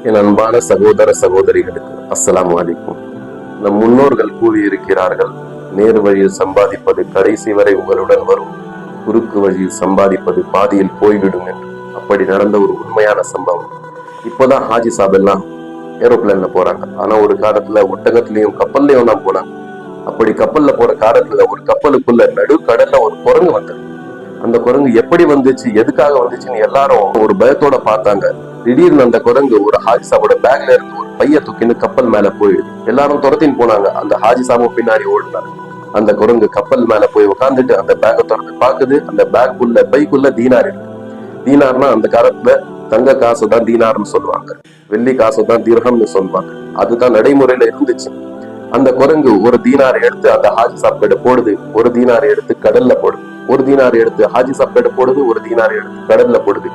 என் அன்பான சகோதர சகோதரிகளுக்கு அஸ்ஸலாமு அலைக்கும். நம் முன்னோர்கள் கூறியிருக்கிறார்கள், நேர் வழியில் சம்பாதிப்பது கடைசி வரை உங்களுடன் வரும், குறுக்கு வழியில் சம்பாதிப்பது பாதியில் போய்விடும் என்று. அப்படி நடந்த ஒரு உண்மையான சம்பவம். இப்போதான் ஹாஜி சாப் எல்லாம் ஏரோப்ளேன்ல போறாங்க. ஆனா ஒரு காலத்துல ஒட்டகத்திலையும் கப்பல்லையும் தான் போனாங்க. அப்படி கப்பல்ல போற காலத்துல ஒரு கப்பலுக்குள்ள நடு கடல்ல ஒரு குரங்கு வந்தது. அந்த குரங்கு எப்படி வந்துச்சு, எதுக்காக வந்துச்சுன்னு எல்லாரும் ஒரு பயத்தோட பார்த்தாங்க. திடீர்னு அந்த குரங்கு ஒரு ஹாஜி சாபோட பேக்ல இருந்து ஒரு பைய தூக்கின்னு கப்பல் மேல போயிடுது. எல்லாரும் துரத்தின்னு போனாங்க. அந்த ஹாஜி சாபும் பின்னாடி ஓடுனாங்க. அந்த குரங்கு கப்பல் மேல போய் உட்காந்துட்டு அந்த பேக்கை திறந்து பாக்குது. அந்த பேக்குள்ள பைக்குள்ள தீனார் இருக்கு. தீனார்னா அந்த காலத்துல தங்க காசு தான் தீனார்னு சொல்லுவாங்க, வெள்ளி காசு தான் திர்ஹம்னு சொல்லுவாங்க. அதுதான் நடைமுறையில இருந்துச்சு. அந்த குரங்கு ஒரு தீனார் எடுத்து அந்த ஹாஜி சாப்பிட போடுது, ஒரு தீனார் எடுத்து கடல்ல போடுது, ஒரு தீனார் எடுத்து ஹாஜி சாப்பிட போடுது, ஒரு தீனார் எடுத்து கடல்ல போடுது.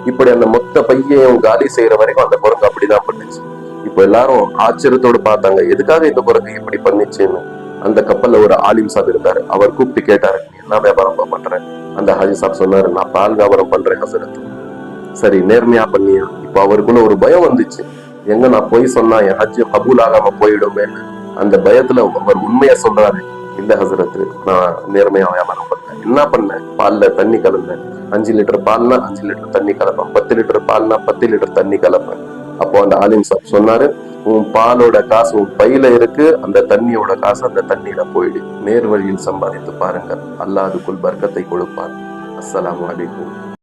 இப்படி அந்த மொத்த பையையும் காலி செய்யற வரைக்கும் அந்த குரங்கு அப்படிதான் பண்ணுச்சு. இப்ப எல்லாரும் ஆச்சரியத்தோடு பார்த்தாங்க, எதுக்காக இந்த குரங்கு இப்படி பண்ணுச்சுன்னு. அந்த கப்பல்ல ஒரு ஆலிம் சாப் இருந்தாரு. அவர் கூப்பிட்டு கேட்டாரு, நீ என்ன வியாபாரம் பண்றேன்? அந்த ஹாஜி சாப் சொன்னாரு, நான் பால் வியாபாரம் பண்றேன் ஹசரத். சரி, நேர்மையா பண்ணியா? இப்ப அவருக்குள்ள ஒரு பயம் வந்துச்சு, எங்க நான் போய் சொன்னா என் ஹஜ்ஜு கபூல் ஆகாம போயிடுமேன்னு. அந்த பயத்துல அவர் உண்மையா சொல்றாரு, இல்ல ஹசரத், நான் நேர்மையா வியாபாரம் பண்ணேன். என்ன பண்ணேன்? பால்ல தண்ணி கலந்தேன். 5 லிட்டர் பால்னா 5 லிட்டர் தண்ணி கலப்பேன், 10 லிட்டர் பால்னா 10 லிட்டர் தண்ணி கலப்பேன். அப்போ அந்த ஆலிம் சாப் சொன்னாரு, உன் பாலோட காசு உன் பையில இருக்கு, அந்த தண்ணியோட காசு அந்த தண்ணியில போயிடு. நேர் வழியில் சம்பாதித்து பாருங்கள், அல்லாஹ் அதுக்குள் பர்க்கத்தை கொடுப்பார். அஸ்ஸலாமு அலைக்கும்.